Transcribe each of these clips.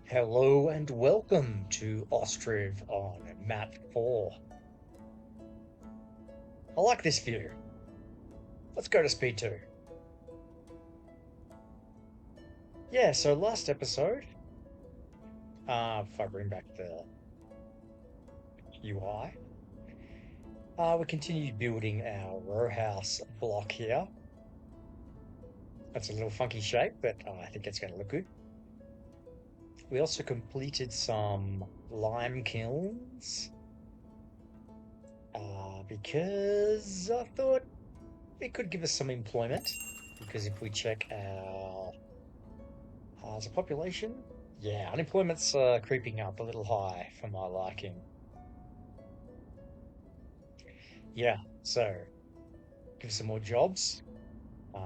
Hello and welcome to Ostriv on map 4. I like this view. Let's go to speed 2. Yeah, so last episode, if I bring back the UI, we continued building our row house block here. That's a little funky shape, but I think it's going to look good. We also completed some lime kilns because I thought it could give us some employment. Because if we check our as a population, yeah, unemployment's creeping up a little high for my liking. Yeah, so give some more jobs.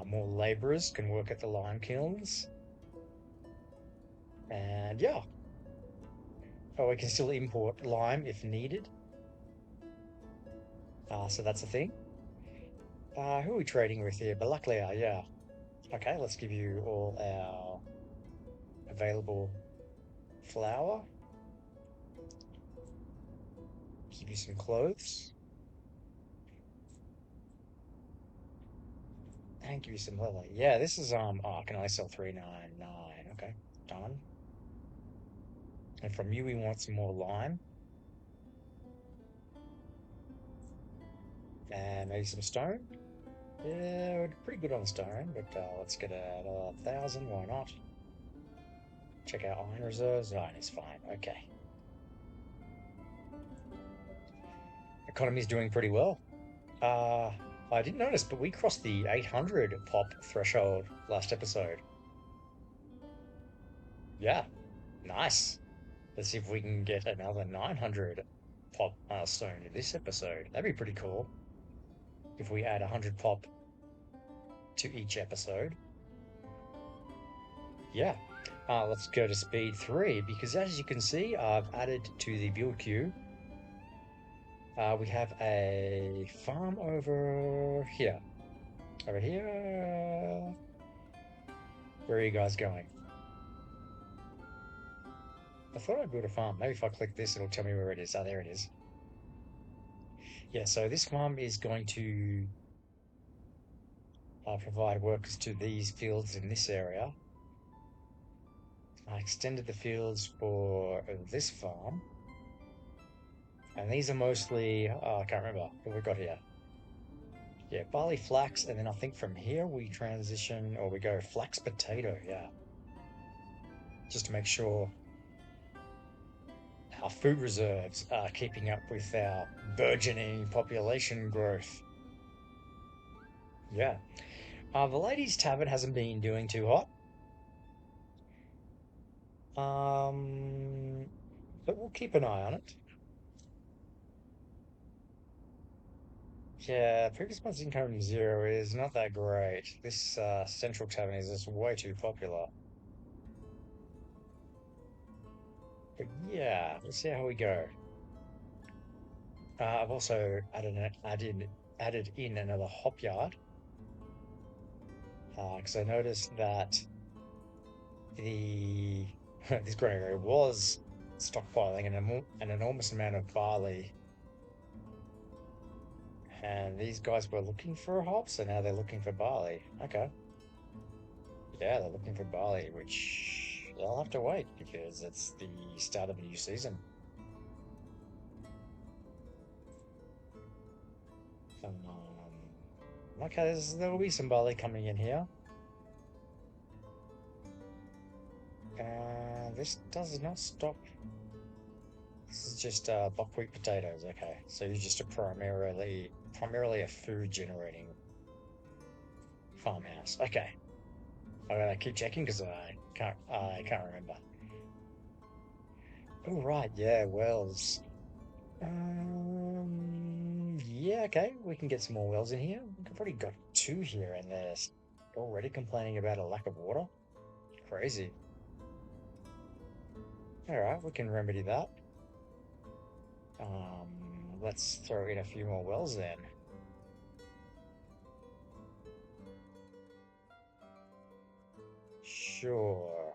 More laborers can work at the lime kilns. And yeah, oh, we can still import lime if needed. So that's a thing. Who are we trading with here? Balaklia, yeah. Okay, let's give you all our available flour. Give you some clothes. And give you some leather. Yeah, this is oh, I can only sell 399. Okay, done. And from you we want some more lime and maybe some stone. Yeah, we're pretty good on stone, but let's get a 1,000. Why not? Check out iron reserves. Iron is fine. Okay. Economy's doing pretty well. Uh, I didn't notice, but we crossed the 800 pop threshold last episode. Yeah, nice. Let's see if we can get another 900 pop stone in this episode. That'd be pretty cool if we add 100 pop to each episode. Yeah. Let's go to speed 3 because as you can see, I've added to the build queue. We have a farm over here. Over here. Where are you guys going? I thought I'd build a farm. Maybe if I click this, it'll tell me where it is. Oh, there it is. Yeah, so this farm is going to provide workers to these fields in this area. I extended the fields for this farm. And these are mostly, I can't remember what we've got here. Yeah, barley, flax, and then I think from here we transition, or we go flax potato, yeah. Just to make sure our food reserves are keeping up with our burgeoning population growth. Yeah. The ladies' tavern hasn't been doing too hot. Um, but we'll keep an eye on it. Yeah, previous month's income zero is not that great. This central tavern is just way too popular. But yeah, let's see how we go. I've also added in another hop yard because I noticed that the this granary was stockpiling an enormous amount of barley, and these guys were looking for hops, and now they're looking for barley. Okay, yeah, they're looking for barley, which they'll have to wait because it's the start of a new season. Okay, there will be some barley coming in here. This does not stop. This is just buckwheat potatoes. Okay, so you're just a primarily a food generating farmhouse. Okay, I gotta keep checking because I can't remember. Oh right, yeah, wells. Yeah, okay, we can get some more wells in here. We've probably got two here, and they're already complaining about a lack of water. Crazy. All right, we can remedy that. Let's throw in a few more wells then. Sure.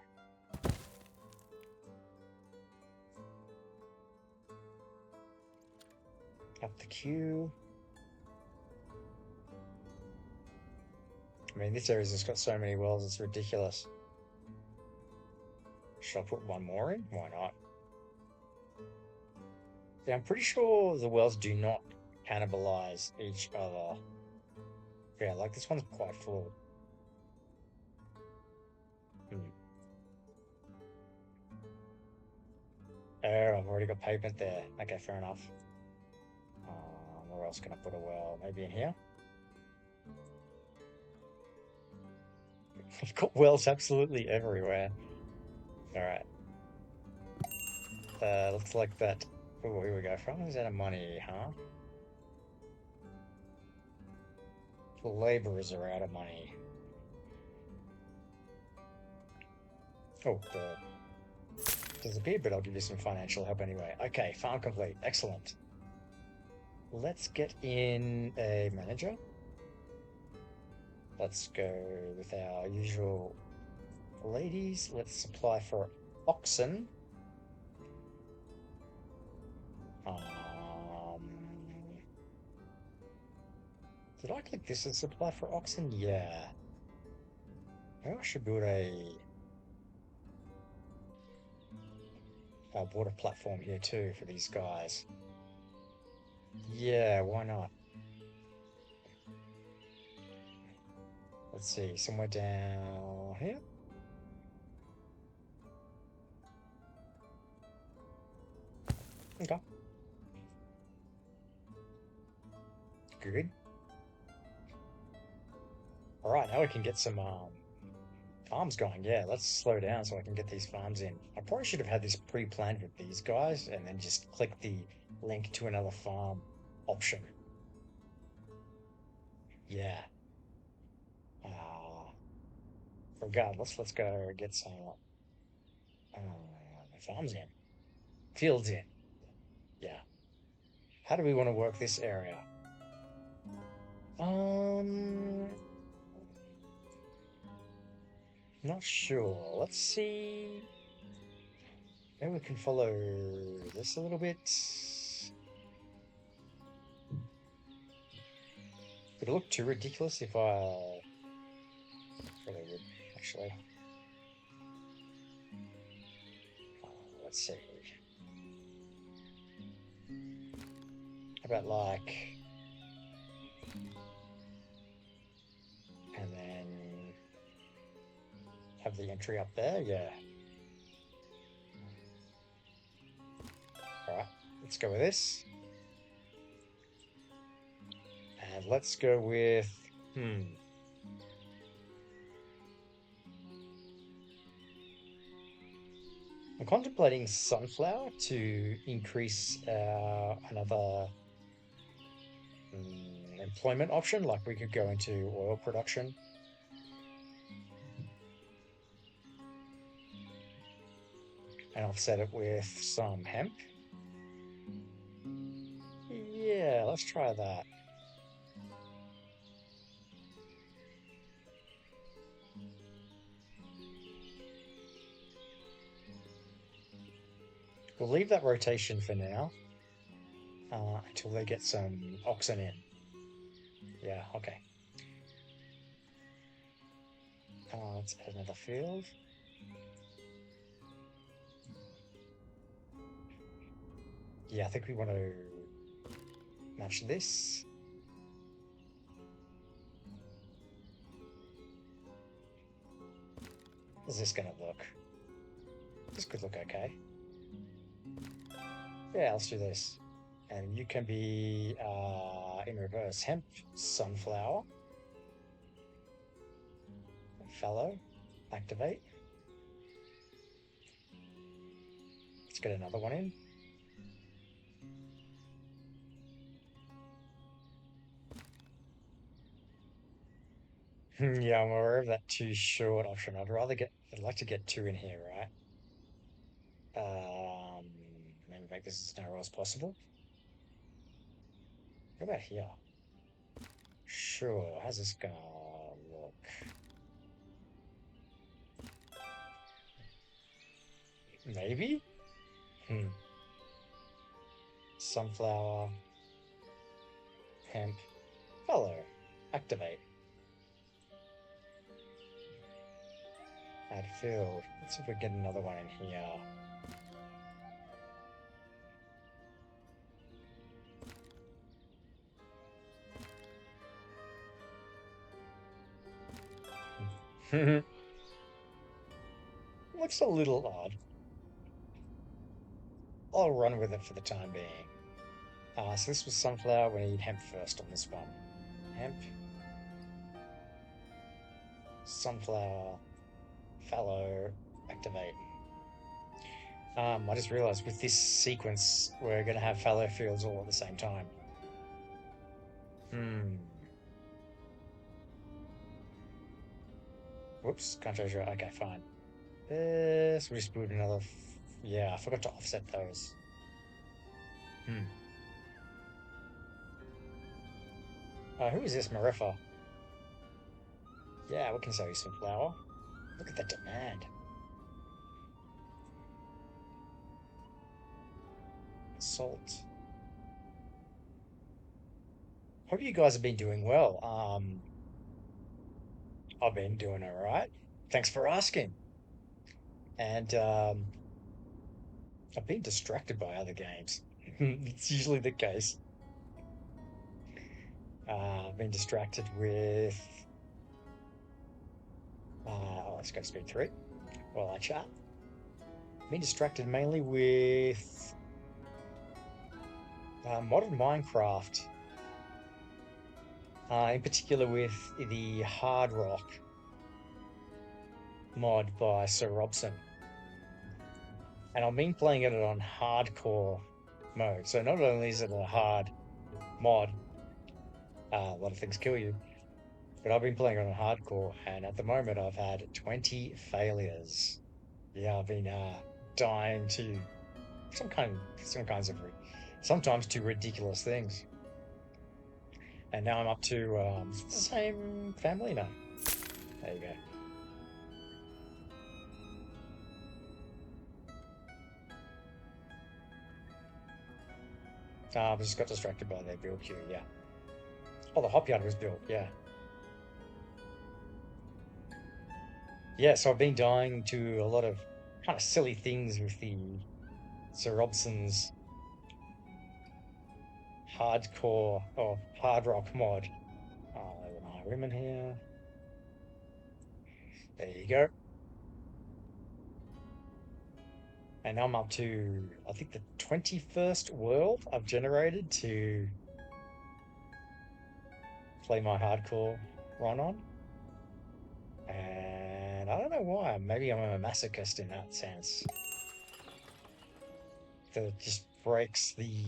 Up the queue. I mean, this area's just got so many wells, it's ridiculous. Should I put one more in? Why not? Yeah, I'm pretty sure the wells do not cannibalize each other. Yeah, like this one's quite full. Hmm. Oh, I've already got pavement there. Okay, fair enough. Where else can I put a well? Maybe in here? I've got wells absolutely everywhere. Alright. Looks like that. Oh, here we go. From is out of money, huh? The laborers are out of money. Oh, the disappeared, but I'll give you some financial help anyway. Okay, farm complete. Excellent. Let's get in a manager. Let's go with our usual ladies. Let's supply for oxen. Did I click this as supply for oxen? Yeah. Maybe I should build a water platform here too for these guys. Yeah, why not? Let's see, somewhere down here. Okay. Good. All right, now we can get some farms going. Yeah, let's slow down so I can get these farms in. I probably should have had this pre-planned with these guys and then just click the link to another farm option. Yeah. Uh, Regardless, let's go get some farms in. Fields in. Yeah. How do we want to work this area? Um, Not sure. Let's see. Maybe we can follow this a little bit. Would it look too ridiculous if I really would, actually. Let's see. How about like, and then have the entry up there? Yeah. All right, let's go with this. And let's go with, I'm contemplating sunflower to increase another employment option. Like we could go into oil production. And offset it with some hemp. Yeah, let's try that. We'll leave that rotation for now until they get some oxen in. Yeah, okay. Let's add another field. Yeah, I think we want to match this. How's this going to look? This could look okay. Yeah, let's do this. And you can be in reverse hemp, sunflower, fallow, activate. Let's get another one in. Yeah, I'm aware of that too short option. I'd like to get two in here, right? Um, Maybe make this as narrow as possible. What about here? Sure, how's this gonna look? Maybe? Hmm. Sunflower. hemp, fallow. Activate. Add field. Let's see if we get another one in here. Looks a little odd. I'll run with it for the time being. So this was sunflower. We need hemp first on this one. Hemp. Sunflower. Fallow. Activate. I just realized with this sequence, we're going to have fallow fields all at the same time. Whoops, can't treasure. Okay, fine. So we just put another. Yeah, I forgot to offset those. Who is this, Marefa? Yeah, we can sell you some flour. Look at that demand. Salt. Hope you guys have been doing well. I've been doing all right. Thanks for asking. And I've been distracted by other games. It's usually the case. I've been distracted with. Let's go to speed 3 while I chat. I've been distracted mainly with modern Minecraft. In particular with the Hard Rock mod by Sir Robson. And I've been playing it on hardcore mode. So not only is it a hard mod, a lot of things kill you, but I've been playing it on hardcore, and at the moment I've had 20 failures. Yeah, I've been dying to sometimes to ridiculous things. And now I'm up to the same family now. There you go. I just got distracted by their build queue, yeah. Oh, the hop yard was built, yeah. Yeah, so I've been dying to a lot of kind of silly things with the Sir Robson's hardcore or hard rock mod. Oh, there's an highwayman here. There you go. And now I'm up to, I think, the 21st world I've generated to play my hardcore run on. And I don't know why. Maybe I'm a masochist in that sense. That just breaks the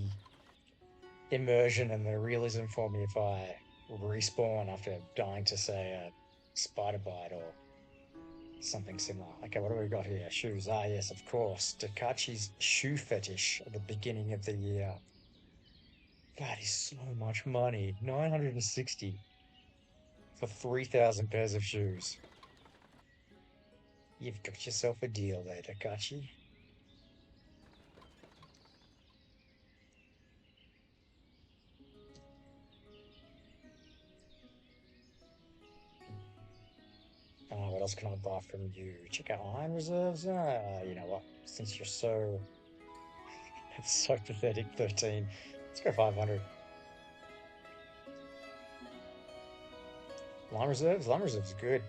immersion and the realism for me if I respawn after dying to, say, a spider bite or something similar. Okay, what do we got here? Shoes. Ah, yes, of course. Takachi's shoe fetish at the beginning of the year. That is so much money. 960 for 3,000 pairs of shoes. You've got yourself a deal there, Takachi. What else can I buy from you? Check out iron reserves. You know what? Since you're so it's so pathetic, 13. Let's go 500. Lime reserves? Lime reserves are good.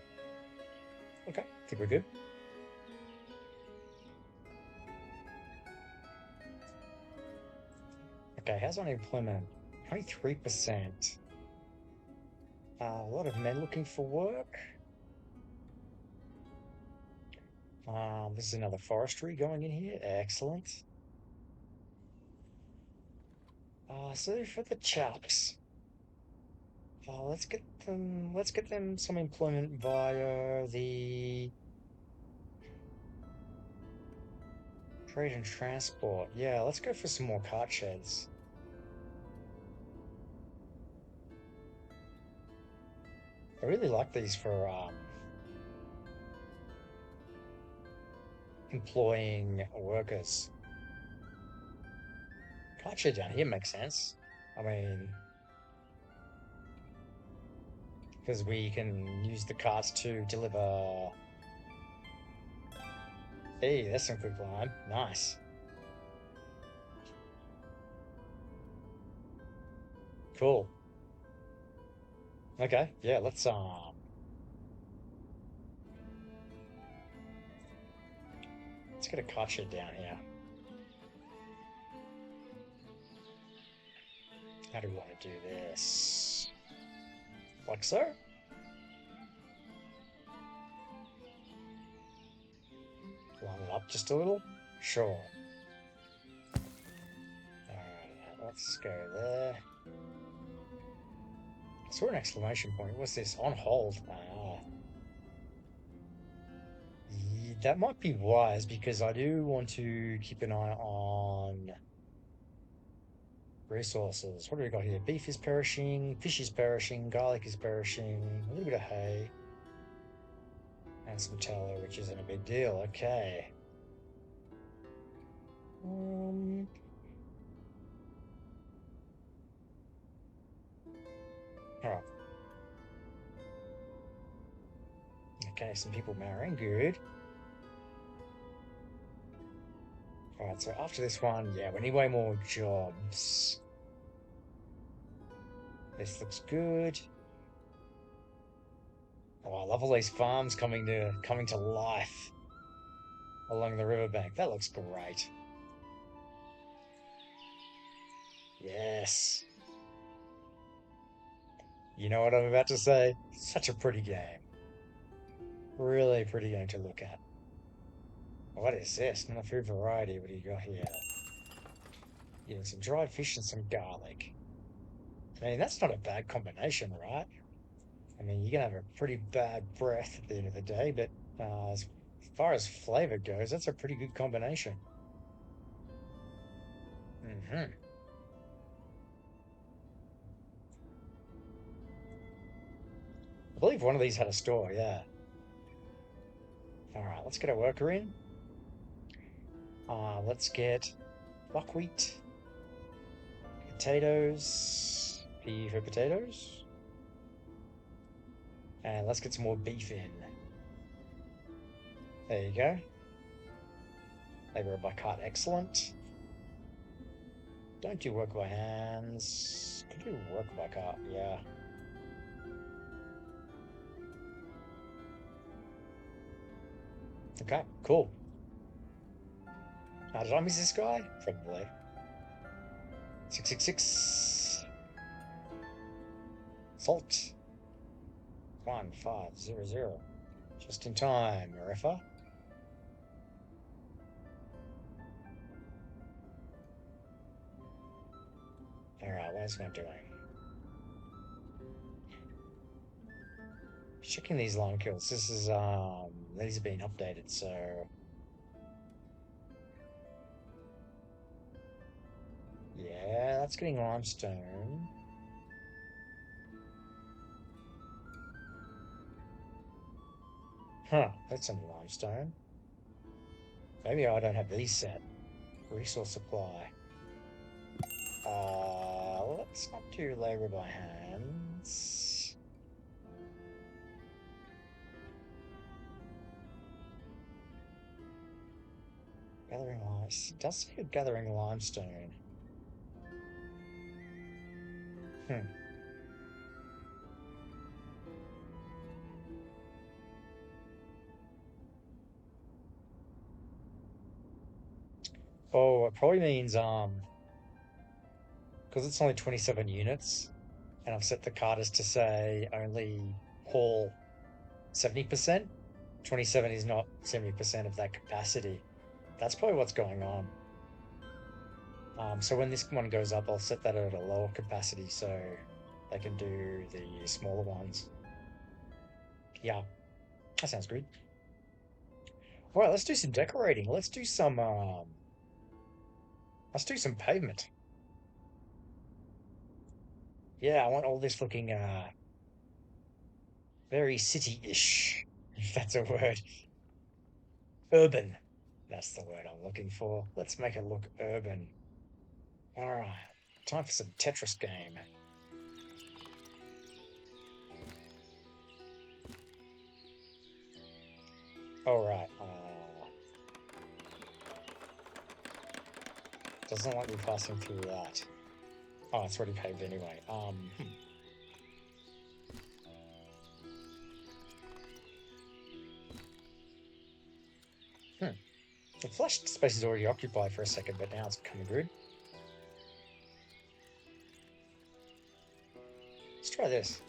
Okay, I think we're good. Okay, how's unemployment? 23%. A lot of men looking for work. This is another forestry going in here. Excellent. So for the chaps, let's get them some employment via the trade and transport. Yeah, let's go for some more cart sheds. I really like these for employing workers. Cart shed down here makes sense. I mean, because we can use the carts to deliver. Hey, that's some quick line. Nice. Cool. Okay, yeah, let's get a cart shed down here. How do we want to do this? Like so? Line it up just a little? Sure. Alright, let's go there. I saw an exclamation point. What's this? On hold. Ah. That might be wise because I do want to keep an eye on resources. What do we got here? Beef is perishing, fish is perishing, garlic is perishing, a little bit of hay, and some tallow, which isn't a big deal. Okay. Um, all right. Okay, some people marrying. Good. All right, so after this one, yeah, we need way more jobs. This looks good. Oh, I love all these farms coming to life along the riverbank. That looks great. Yes. You know what I'm about to say? Such a pretty game. Really pretty game to look at. What is this? Not a food variety. What do you got here? Yeah, some dried fish and some garlic. I mean, that's not a bad combination, right? I mean, you're gonna have a pretty bad breath at the end of the day, but as far as flavor goes, that's a pretty good combination. Hmm. I believe one of these had a store, yeah. All right, let's get a worker in. Let's get buckwheat, potatoes, pea for potatoes, and let's get some more beef in. There you go. Labor by cart, excellent. Don't do work by hands. Could do work by cart, yeah. Okay, cool. Did I miss this guy? Probably. 666. Salt. 1500. Just in time, Marifa. Alright, what is I doing? Checking these long kills. These have been updated, so yeah, that's getting limestone. Huh, that's some limestone. Maybe I don't have these set. Resource supply. Let's not do labor by hands. Gathering lime. Does say gathering limestone. Hmm. Oh, it probably means because it's only 27 units, and I've set the carters to say only haul 70%. 27 is not 70% of that capacity. That's probably what's going on. So when this one goes up, I'll set that at a lower capacity so they can do the smaller ones. Yeah, that sounds good. All right, let's do some decorating. Let's do some pavement. Yeah, I want all this looking very city-ish, if that's a word. Urban. That's the word I'm looking for. Let's make it look urban. All right, time for some Tetris game. All right. Doesn't like me passing through that. Oh, it's already paved anyway. Hmm. The flush space is already occupied for a second, but now it's becoming good. Let's try this.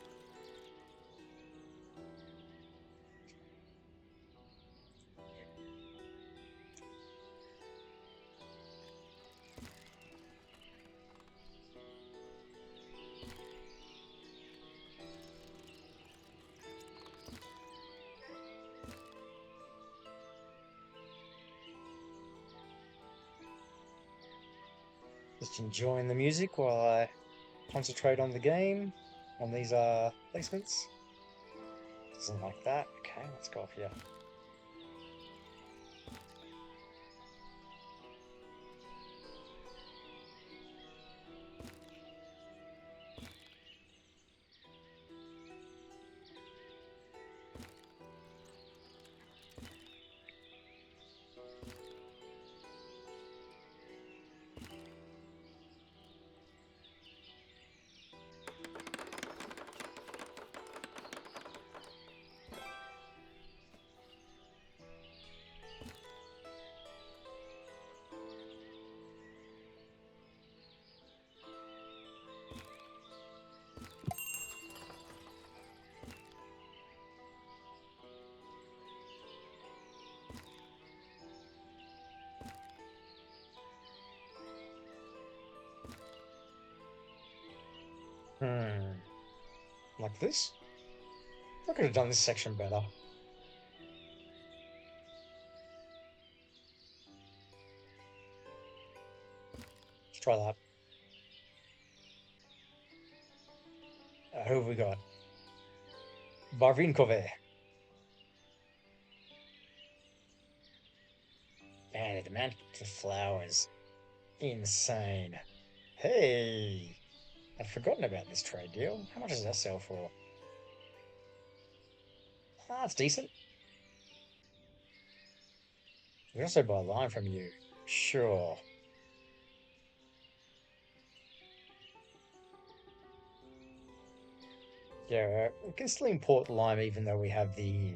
Just enjoying the music while I concentrate on the game, on these placements. Doesn't like that. Okay, let's go up here. Hmm. Like this? I could have done this section better. Let's try that. Who have we got? Barvinkove. Man, the demand for flowers. Insane. Hey! I'd forgotten about this trade deal. How much does that sell for? Ah, it's decent. We also buy a line from you. Sure. Yeah, we can still import lime even though we have the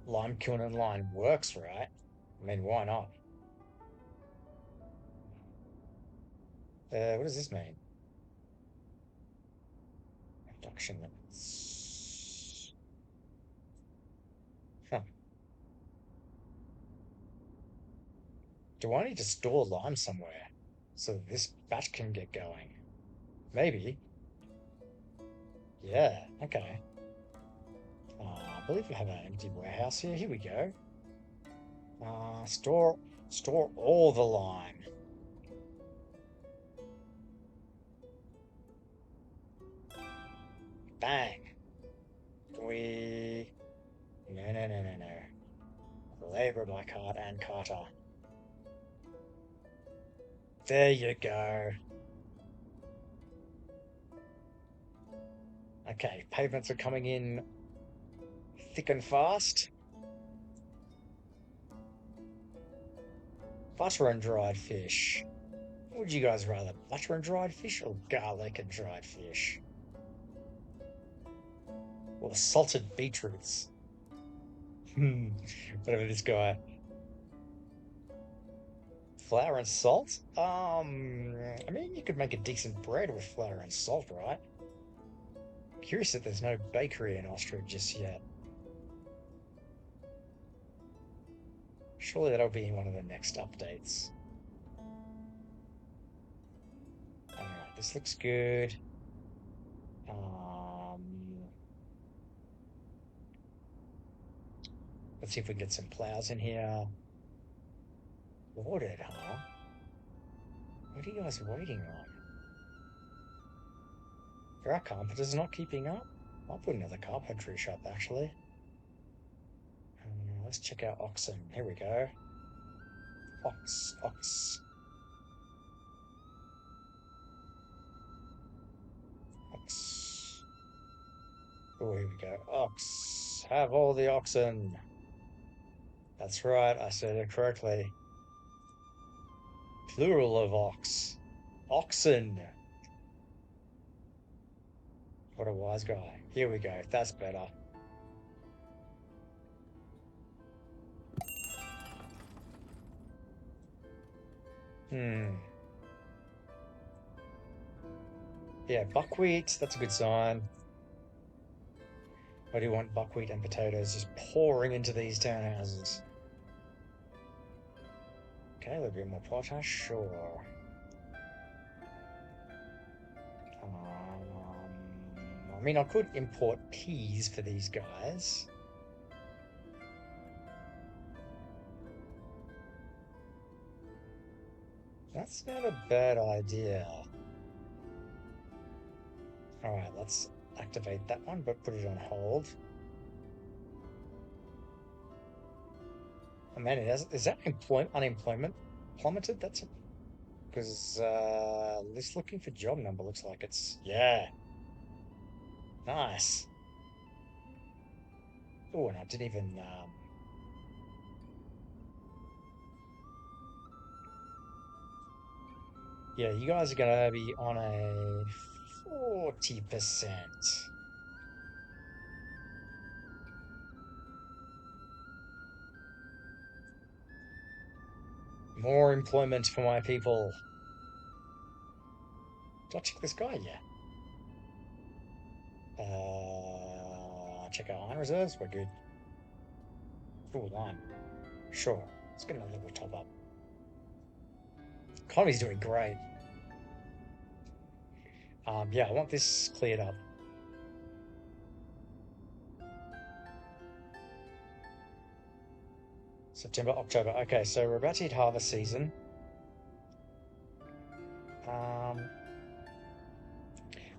lime kiln and line works, right? I mean, why not? What does this mean? Production limits. Huh. Do I need to store lime somewhere so that this batch can get going? Maybe. Yeah, okay. I believe we have an empty warehouse here. Here we go. Store all the lime. Bang. We no. Labor by cart and carter. There you go. Okay, pavements are coming in thick and fast. Butter and dried fish. Would you guys rather butter and dried fish or garlic and dried fish? Or salted beetroots? Hmm, whatever this guy. Flour and salt? I mean, you could make a decent bread with flour and salt, right? Curious that there's no bakery in Ostriv just yet. Surely that'll be in one of the next updates. Alright, this looks good. Um, let's see if we can get some plows in here. Ordered, huh? What are you guys waiting on? Our carpenter's not keeping up. I'll put another carpentry shop, actually. Let's check out oxen. Here we go. Ox. Oh, here we go. Ox. Have all the oxen. That's right, I said it correctly. Plural of ox. Oxen. What a wise guy. Here we go. That's better. Hmm. Yeah, buckwheat. That's a good sign. I do want buckwheat and potatoes just pouring into these townhouses. Okay, a little bit more potash, sure. I mean, I could import peas for these guys. That's not a bad idea. All right, let's activate that one, but put it on hold. Oh man, is that unemployment plummeted? That's because this looking for job number looks like it's yeah, nice. Oh, and I didn't even yeah, you guys are gonna be on a 40%. More employment for my people. Did I check this guy? Yeah. Check our iron reserves. We're good. Full line. Sure. Let's get another little top up. Economy's doing great. Yeah, I want this cleared up. September, October. Okay, so we're about to hit harvest season. I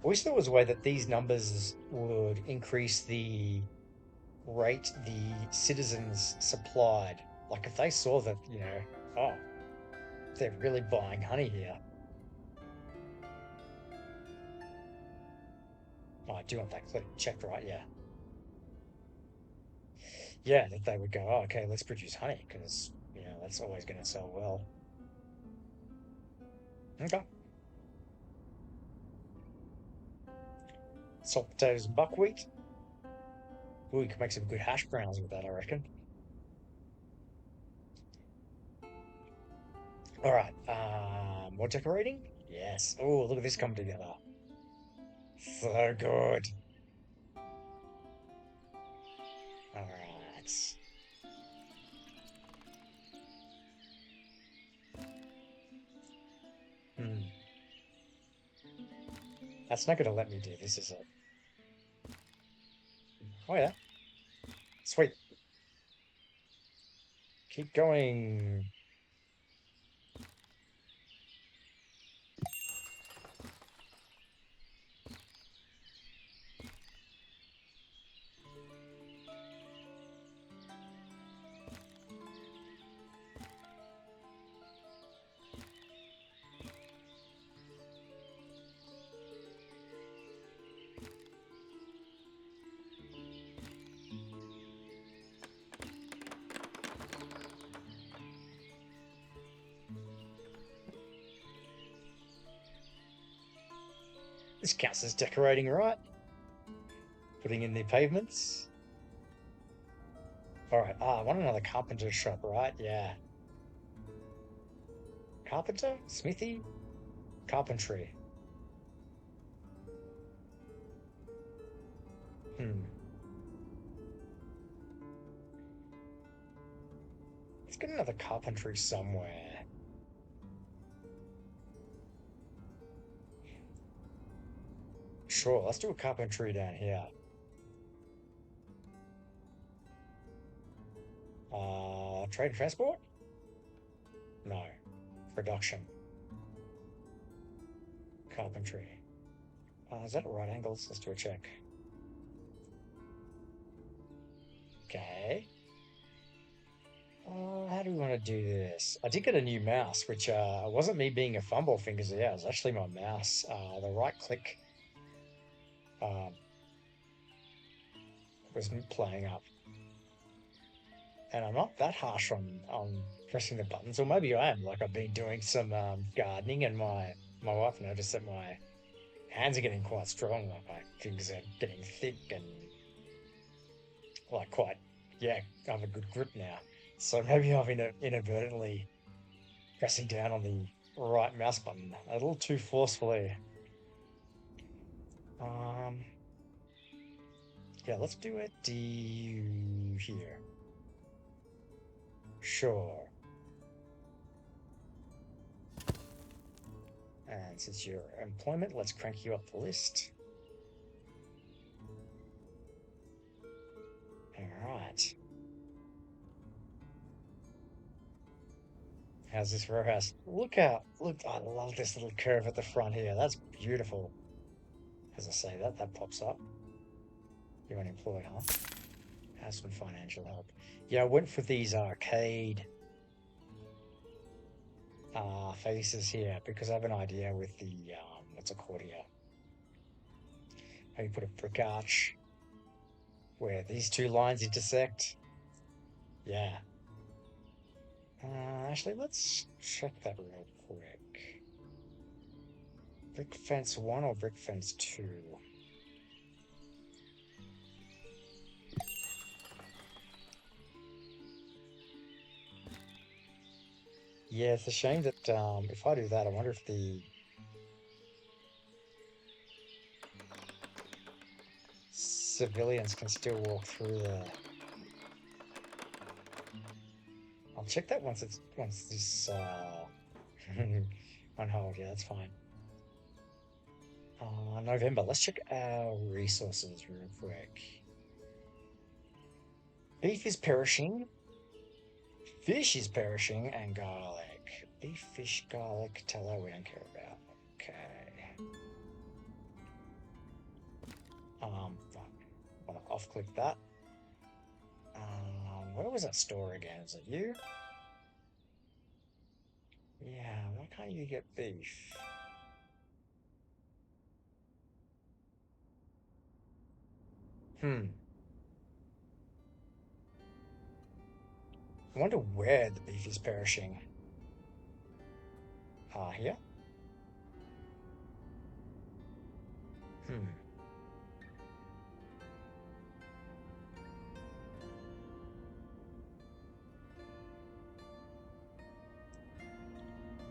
wish there was a way that these numbers would increase the rate the citizens supplied. Like if they saw that, oh, they're really buying honey here. Oh, I do want that checked, right? Yeah. Yeah, that they would go, oh, okay, let's produce honey because, that's always going to sell well. Okay. Salt potatoes and buckwheat. Ooh, we could make some good hash browns with that, I reckon. All right. More decorating? Yes. Oh, look at this come together. So good. All right. Hmm. That's not going to let me do this, is it? Oh, yeah. Sweet. Keep going. This counts as decorating, right? Putting in the pavements. All right. I want another carpenter shop, right? Yeah. Carpenter? Smithy? Carpentry. Hmm. Let's get another carpentry somewhere. Sure, let's do a carpentry down here. Trade and transport? No. Production. Carpentry. Is that at right angles? Let's do a check. Okay. How do we want to do this? I did get a new mouse, which wasn't me being a fumble fingers. Yeah, it was actually my mouse. The right click um, was playing up. And I'm not that harsh on pressing the buttons, or maybe I am. Like I've been doing some gardening, and my wife noticed that my hands are getting quite strong. Like my fingers are getting thick and like quite, yeah, I have a good grip now. So maybe I've inadvertently pressing down on the right mouse button a little too forcefully. Um, yeah, let's do a D here. Sure. And since you're employment, let's crank you up the list. All right. How's this row house? Look out. Look, I love this little curve at the front here. That's beautiful. As I say that, that pops up. You're unemployed, huh? Have some financial help. Yeah, I went for these arcade faces here because I have an idea with the what's it called here? Maybe put a brick arch where these two lines intersect. Yeah. Actually, let's check that real quick. Brick fence 1 or brick fence 2? Yeah, it's a shame that if I do that, I wonder if the civilians can still walk through the. I'll check that once this on hold. Yeah, that's fine. November. Let's check our resources real quick. Beef is perishing. Fish is perishing, and garlic. Beef, fish, garlic, tallow. We don't care about. Okay. Want to off-click that. Where was that store again? Is it you? Yeah. Why can't you get beef? Hmm. I wonder where the beef is perishing. Here? Hmm.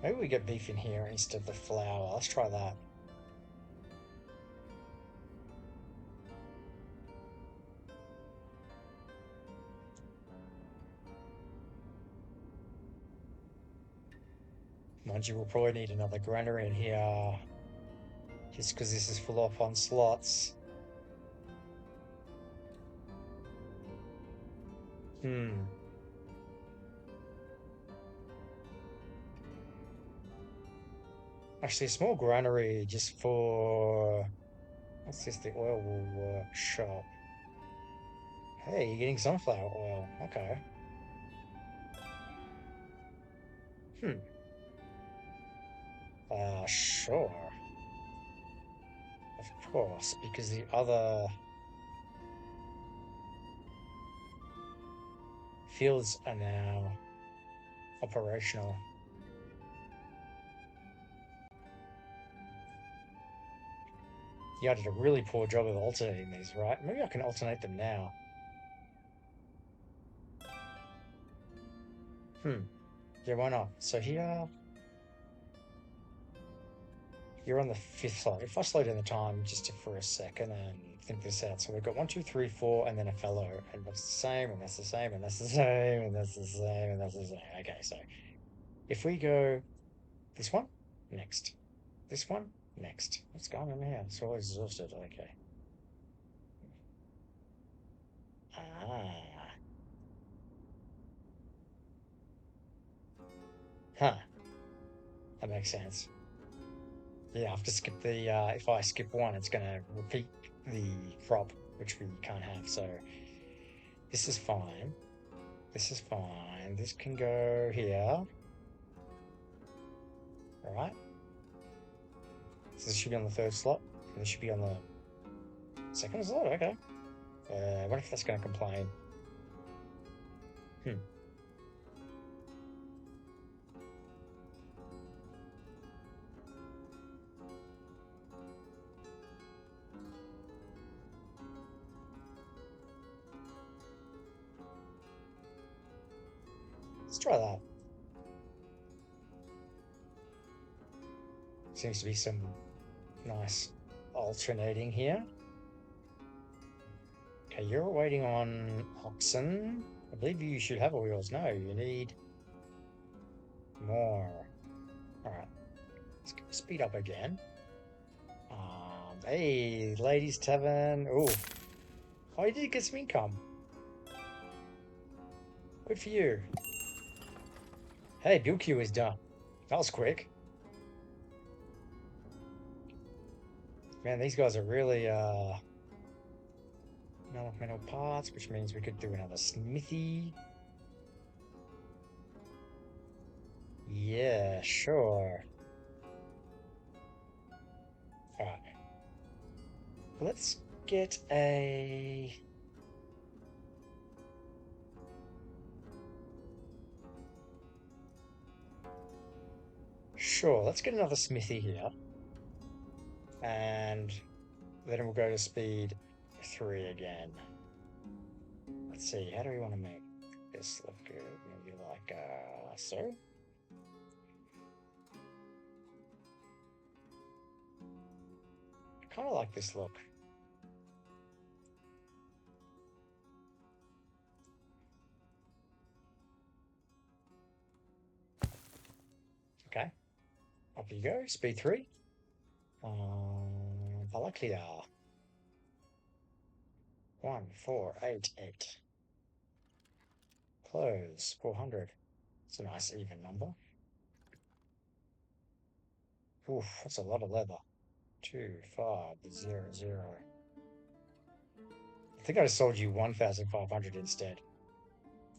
Maybe we get beef in here instead of the flour. Let's try that. Mind you, we'll probably need another granary in here. Just because this is full up on slots. Hmm. Actually, a small granary just for. What's this? The oil workshop. Hey, you're getting sunflower oil. Okay. Hmm. Sure. Of course, because the other fields are now operational. Yeah, I did a really poor job of alternating these, right? Maybe I can alternate them now. Hmm. Yeah, why not? So here, you're on the fifth slide. If I slow down the time just for a second and think this out. So we've got one, two, three, four, and then a fellow. And that's the same, and that's the same, and that's the same, and that's the same, and that's the same. Okay, so if we go this one, next. This one, next. What's going on here? It's always exhausted. Okay. Ah. Huh. That makes sense. Yeah, I have to skip the, if I skip one, it's going to repeat the crop, which we can't have. So this is fine. This is fine. This can go here. All right. So this should be on the third slot. And this should be on the second slot. Okay. I wonder if that's going to complain. Hmm. Let's try that. Seems to be some nice alternating here. Okay, you're waiting on oxen. I believe you should have all yours. No, you need more. Alright, let's speed up again. Hey, ladies' tavern. Ooh. Oh, you did get some income. Good for you. Hey, bill queue is done. That was quick. Man, these guys are really metal parts, which means we could do another smithy. Yeah, sure. Alright. Let's get a... Sure, let's get another smithy here. And then we'll go to speed 3 again. Let's see, how do we want to make this look good? Maybe like, so? I kind of like this look. Okay, up you go, speed 3. Valaklia. 1488. Close 400. It's a nice even number. Oof, that's a lot of leather. 2500. I think I just sold you 1500 instead.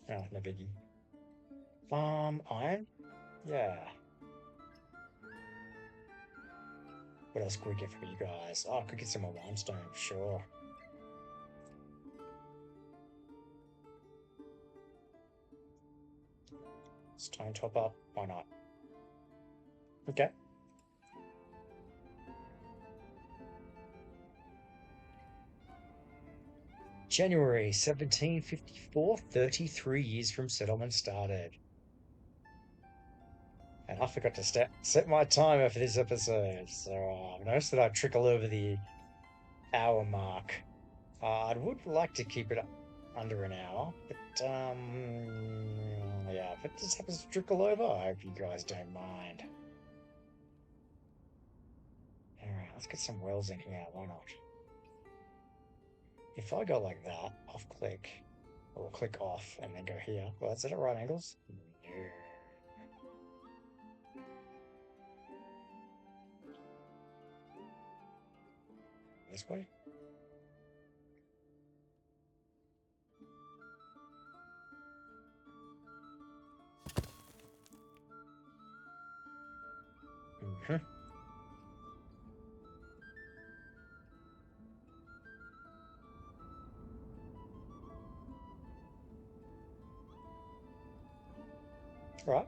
Oh, no biggie. Iron? Yeah. What else could we get for you guys? Oh, I could get some more limestone, sure. Stone top up, why not? Okay. January 1754, 33 years from settlement started. And I forgot to set my timer for this episode, so I've noticed that I trickle over the hour mark. I would like to keep it under an hour, but yeah, if it just happens to trickle over, I hope you guys don't mind. Alright, let's get some wells in here, why not? If I go like that, off click, or click off and then go here, well, is it at right angles? No. This way? Mm-hmm. Right.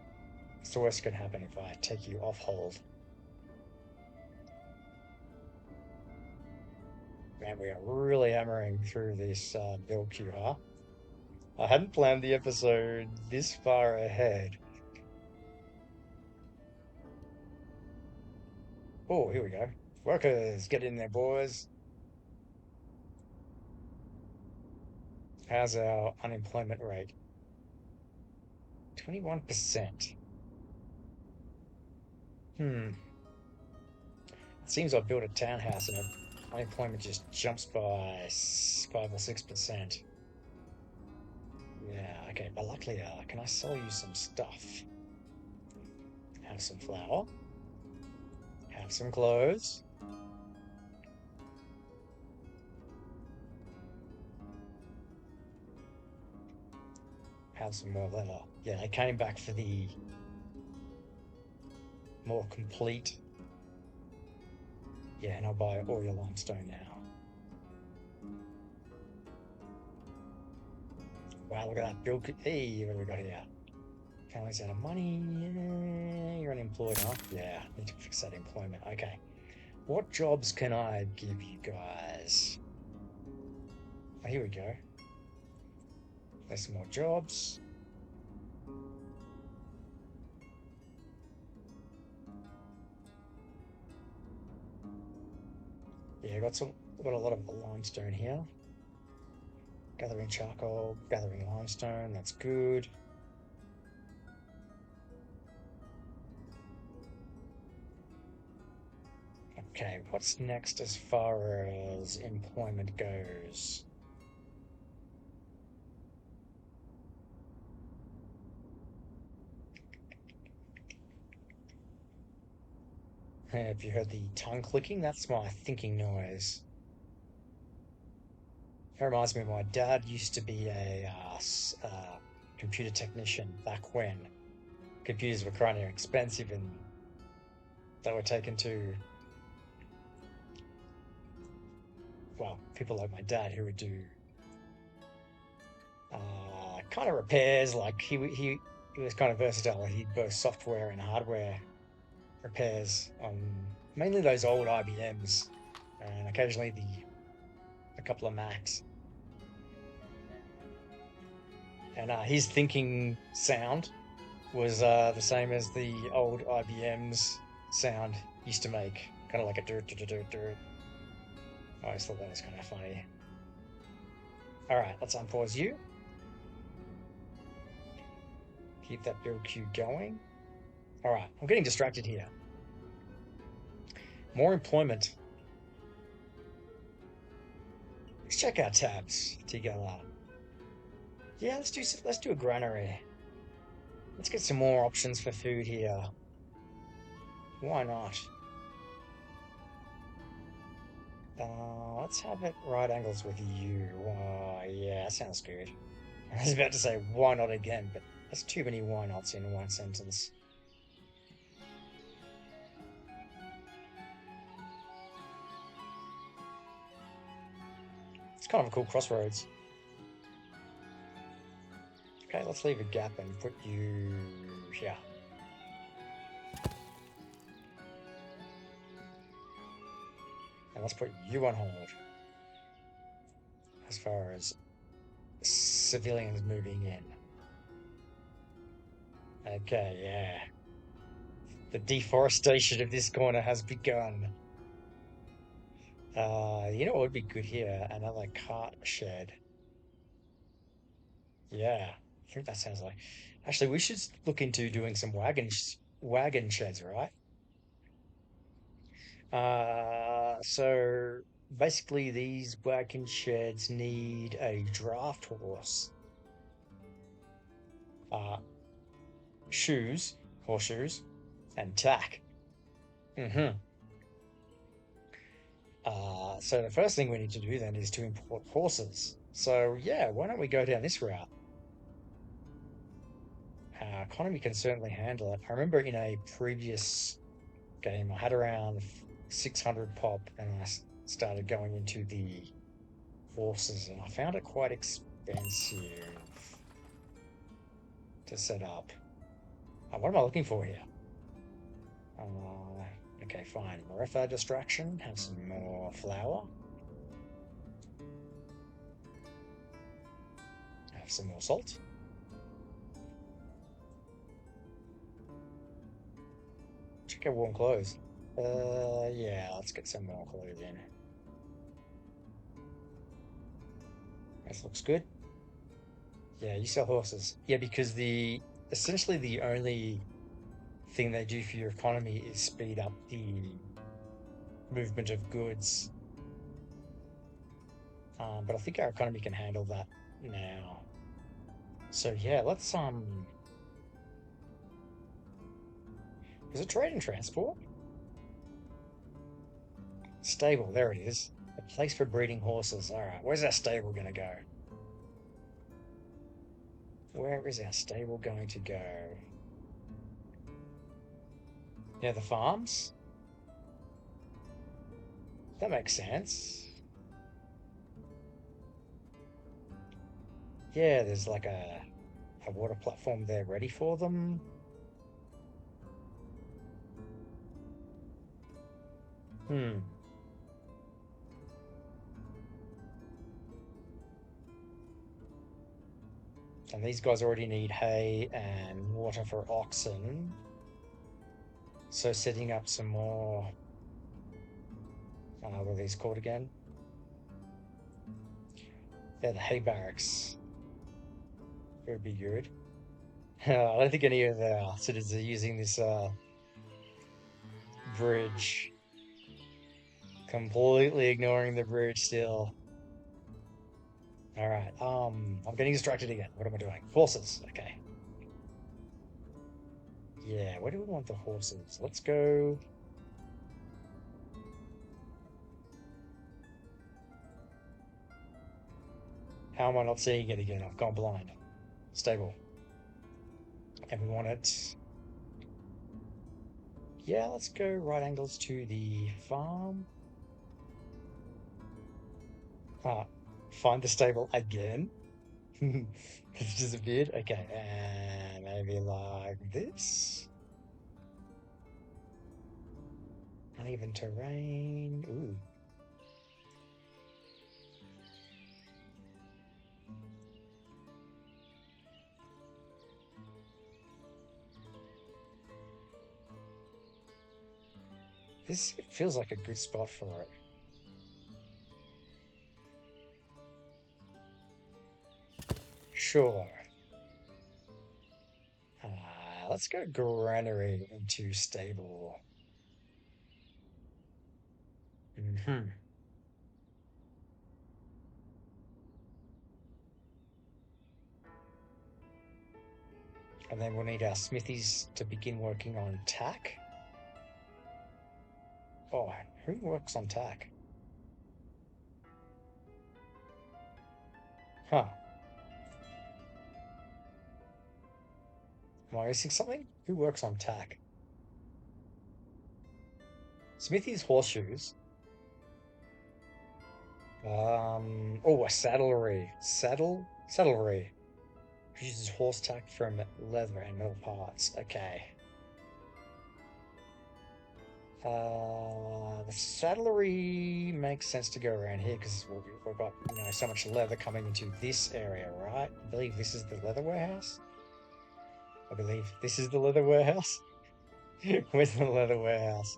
What's the worst that can happen if I take you off hold? Man, we are really hammering through this build queue, huh? I hadn't planned the episode this far ahead. Oh, here we go. Workers, get in there, boys. How's our unemployment rate? 21%. Hmm. It seems I built a townhouse and unemployment just jumps by 5 or 6%. Yeah, okay, but luckily, can I sell you some stuff? Have some flour. Have some clothes. Have some more leather. Yeah, I came back for the more complete. Yeah, and I'll buy all your limestone now. Wow, look at that. Bill, hey, what do we got here? Family's out of money. Yeah, you're unemployed, huh? Yeah, need to fix that employment. Okay. What jobs can I give you guys? Oh, here we go. There's some more jobs. Yeah, got a lot of limestone here. Gathering charcoal, gathering limestone, that's good. Okay, what's next as far as employment goes? Have you heard the tongue clicking? That's my thinking noise. It reminds me of my dad used to be a computer technician back when computers were kind of expensive and they were taken to, well, people like my dad who would do kind of repairs. Like he was kind of versatile. He'd both software and hardware repairs on mainly those old IBMs and occasionally a couple of Macs. And his thinking sound was the same as the old IBM's sound used to make, kind of like a dirt, dirt, dirt, dirt. I always thought that was kind of funny. All right, let's unpause you. Keep that build queue going. All right, I'm getting distracted here. More employment. Let's check our tabs together. Yeah, let's do a granary. Let's get some more options for food here. Why not? Let's have it right angles with you. Yeah, sounds good. I was about to say why not again, but that's too many why nots in one sentence. It's kind of a cool crossroads. Okay, let's leave a gap and put you here. And let's put you on hold. As far as civilians moving in. Okay, yeah. The deforestation of this corner has begun. You know what would be good here? Another cart shed. Yeah, I think that sounds like. Actually, we should look into doing some wagon sheds, right? So basically, these wagon sheds need a draft horse, uh, shoes, horseshoes, and tack. Mm-hmm. So the first thing we need to do then is to import horses. So yeah, why don't we go down this route? Our economy can certainly handle it. I remember in a previous game, I had around 600 pop, and I started going into the horses, and I found it quite expensive to set up. What am I looking for here? Okay, fine. Morefa distraction. Have some more flour. Have some more salt. Check out warm clothes. Yeah, let's get some more clothes in. This looks good. Yeah, you sell horses. Yeah, because the essentially the only thing they do for your economy is speed up the movement of goods. But I think our economy can handle that now. So yeah, let's is it trade and transport? Stable, there it is. A place for breeding horses. All right, where's our stable gonna go? Where is our stable going to go? Yeah, the farms? That makes sense. Yeah, there's like a water platform there ready for them. Hmm. And these guys already need hay and water for oxen. So setting up some more, what are these called again? Yeah, the hay barracks would be good. I don't think any of the citizens are using this bridge. Completely ignoring the bridge still. All right. I'm getting distracted again. What am I doing? Horses. Okay. Yeah, where do we want the horses? Let's go. How am I not seeing it again? I've gone blind. Stable. And we want it. Yeah, let's go right angles to the farm. Ah, find the stable again. It's disappeared. Okay, and maybe like this. Uneven terrain. Ooh. This feels like a good spot for it. Sure. Let's go granary into stable. Hmm. And then we'll need our smithies to begin working on tack. Oh, who works on tack? Huh. Am I missing something? Who works on tack? Smithy's horseshoes. Oh, a saddlery. Saddlery. Uses horse tack from leather and metal parts. Okay. The saddlery makes sense to go around here because we've got, so much leather coming into this area, right? I believe this is the leather warehouse. I believe this is the leather warehouse. Where's the leather warehouse?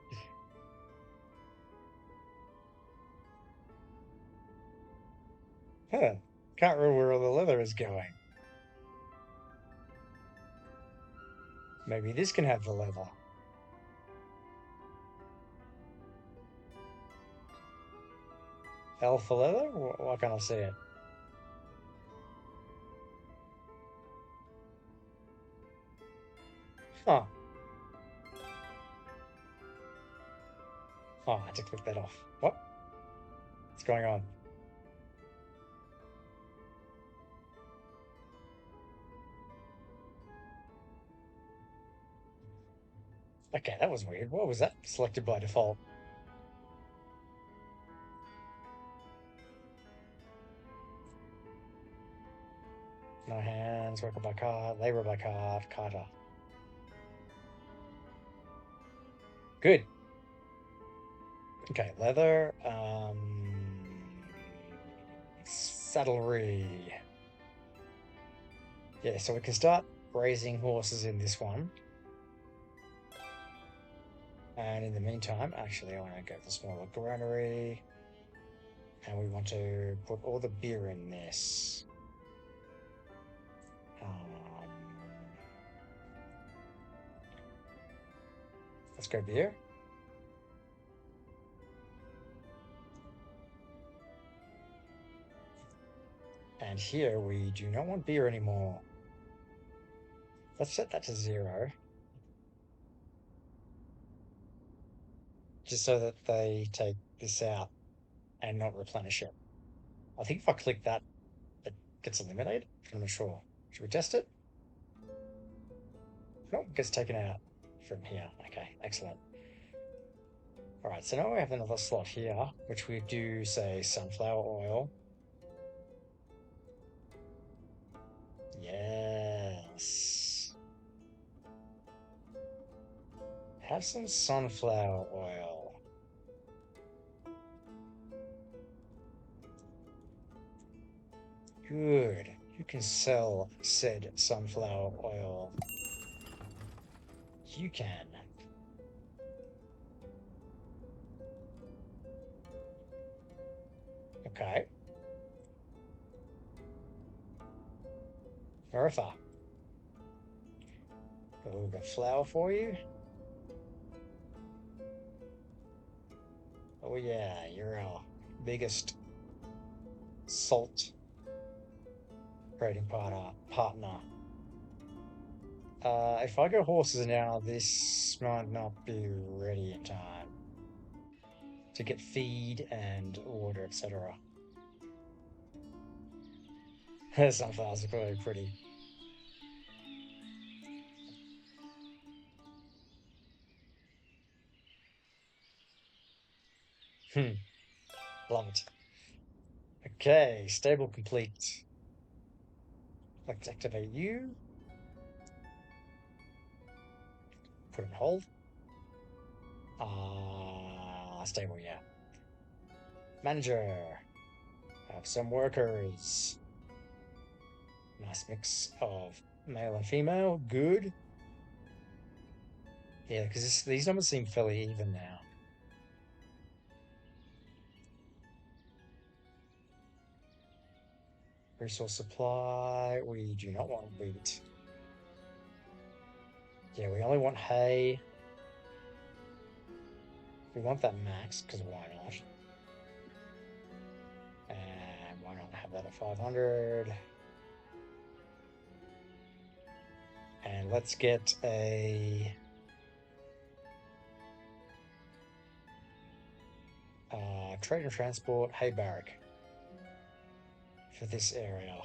Huh. Can't remember where all the leather is going. Maybe this can have the leather. Alpha leather? Why can't I see it? Huh. Oh, I had to click that off. What? What's going on? Okay, that was weird. What was that? Selected by default. No hands, worker by cart, labor by cart, carter. Good. Okay, leather. Saddlery. Yeah, so we can start raising horses in this one. And in the meantime, actually, I want to go for smaller granary. And we want to put all the beer in this. Um, let's go beer. And here we do not want beer anymore. Let's set that to 0. Just so that they take this out and not replenish it. I think if I click that, it gets eliminated. I'm not sure. Should we test it? Nope, it gets taken out from here. Okay, excellent. All right, so now we have another slot here, which we do say sunflower oil. Have some sunflower oil. Good. You can sell said sunflower oil. You can. Okay. Martha. Oh, got flour for you. Oh yeah, you're our biggest salt trading partner. If I go horses now, this might not be ready in time to get feed and water, etc. Sunflowers are very pretty. Hmm, love it. Okay, stable complete. Let's activate you. Put it on hold. Stable, yeah. Manager. Have some workers. Nice mix of male and female. Good. Yeah, because these numbers seem fairly even now. Resource supply. We do not want wheat. Yeah, we only want hay. We want that max, because why not? And why not have that at 500? And let's get a trade and transport hay barrack for this area.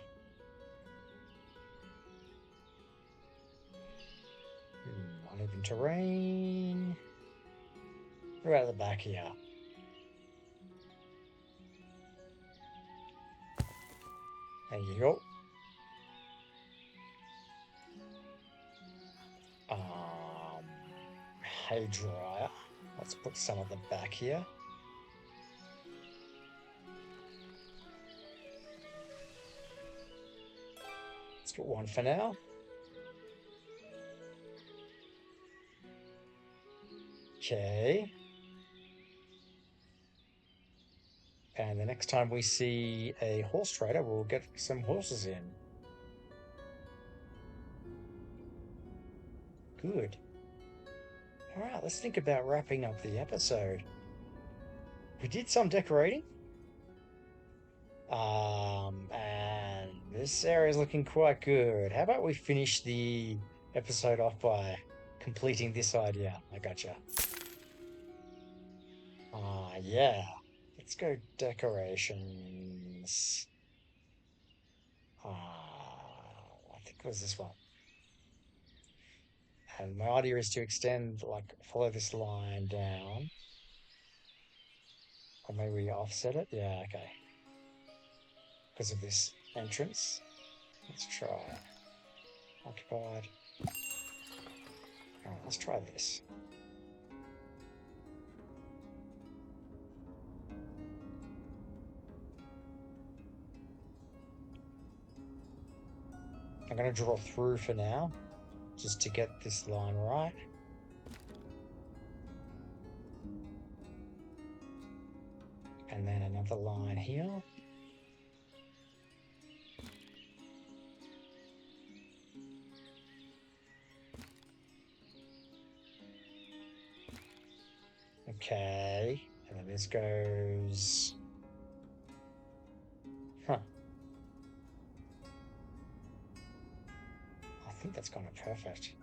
Uneven terrain. We're at the back here. There you go. Hay dryer. Let's put some at the back here. Let's get one for now. Okay. And the next time we see a horse trader, we'll get some horses in. Good. All right, let's think about wrapping up the episode. We did some decorating. And this area is looking quite good. How about we finish the episode off by completing this idea? I gotcha. Yeah. Let's go decorations. I think it was this one. And my idea is to extend, like, follow this line down. Or maybe we offset it. Yeah, okay. Because of this entrance. Let's try it. Occupied. Alright, let's try this. I'm going to draw through for now, just to get this line right. And then another line here. Okay, and then this goes... Huh. I think that's kind of perfect.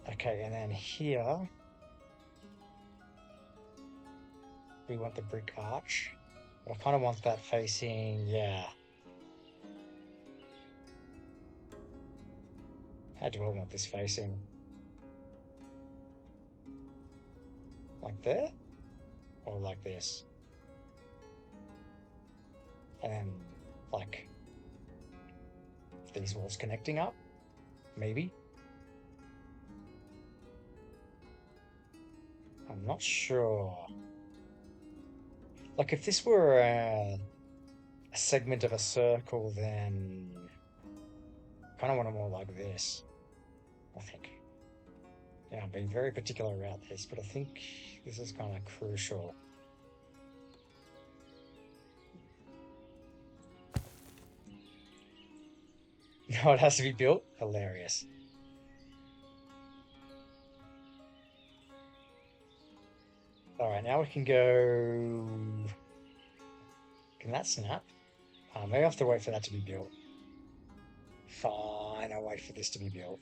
Okay, and then here, we want the brick arch. But I kind of want that facing, yeah. How do I want this facing? Like there? Or like this? And then, like, these walls connecting up? Maybe? I'm not sure. Like, if this were a segment of a circle, then I kind of want it more like this, I think. Yeah, I'm being very particular about this, but I think this is kind of crucial. No, it has to be built. Hilarious. All right, now we can go. Can that snap? Maybe I have to wait for that to be built. Fine, I'll wait for this to be built.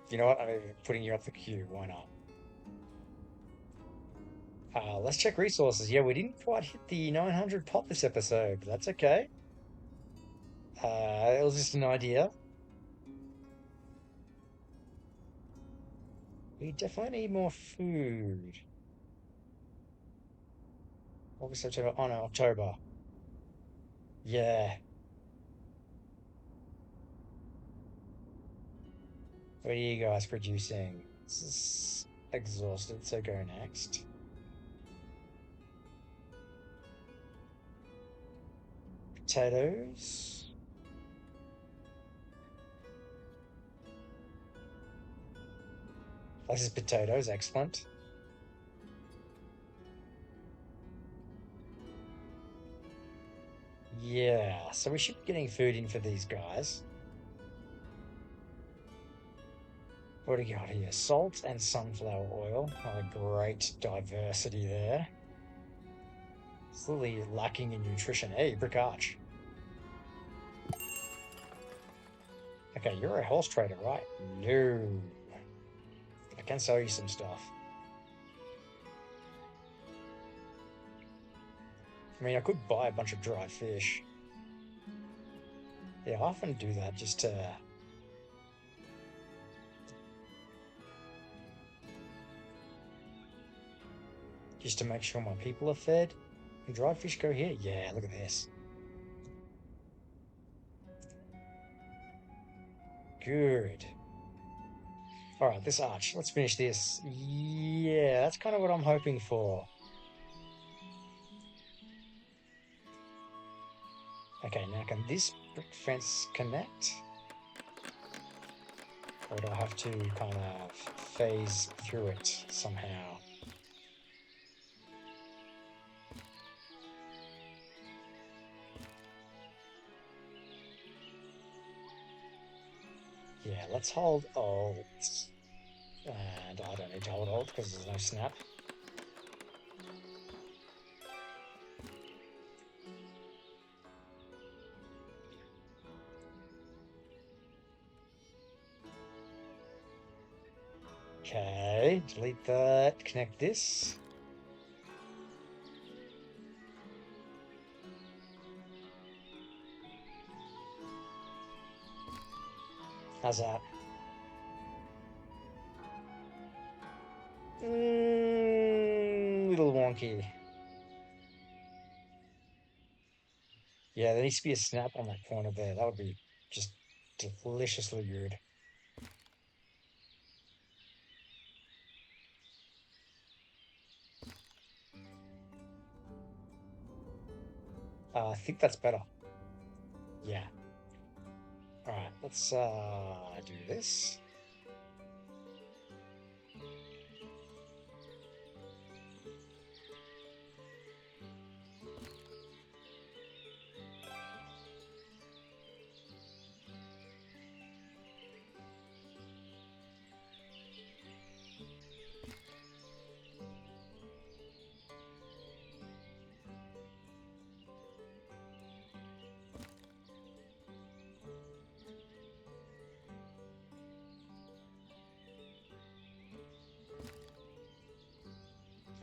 You know what? I'm putting you up the queue. Why not? Let's check resources. Yeah, we didn't quite hit the 900 pop this episode, but that's okay. It was just an idea. We definitely need more food. August, September. Oh no, October. Yeah. What are you guys producing? This is exhausted, so go next. Potatoes. This is potatoes, excellent. Yeah, so we should be getting food in for these guys. What do you got here? Salt and sunflower oil. Oh, a great diversity there. Slightly lacking in nutrition. Hey, brick arch. Okay, you're a horse trader, right? No. I can sell you some stuff. I mean, I could buy a bunch of dry fish. Yeah, I often do that just to make sure my people are fed. Can dried fish go here? Yeah, look at this. Good. All right, this arch. Let's finish this. Yeah, that's kind of what I'm hoping for. Okay, now can this brick fence connect? Or do I have to kind of phase through it somehow? Yeah, let's hold alt. And I don't need to hold alt because there's no snap. Okay, delete that, connect this. How's that? Little wonky. Yeah, there needs to be a snap on that corner there. That would be just deliciously good. I think that's better. Yeah. All right, let's do this.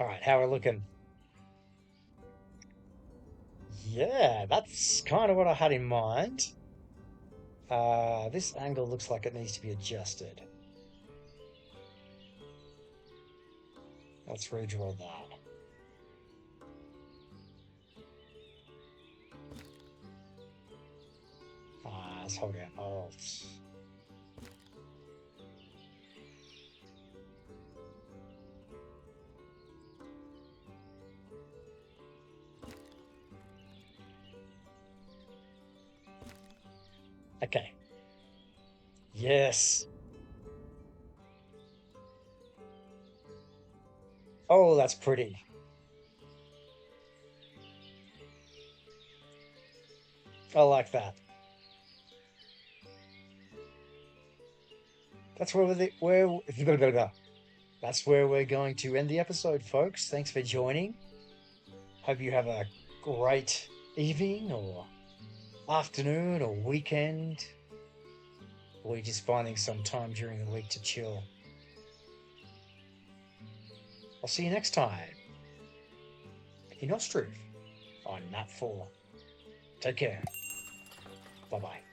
All right, how are we looking? Yeah, that's kind of what I had in mind. This angle looks like it needs to be adjusted. Let's redraw that. Let's hold down Alt. Okay. Yes. Oh, that's pretty. I like that. That's that's where we're going to end the episode, folks. Thanks for joining. Hope you have a great evening or afternoon or weekend, or you're just finding some time during the week to chill. I'll see you next time in Ostriv on Nat 4. Take care. Bye bye.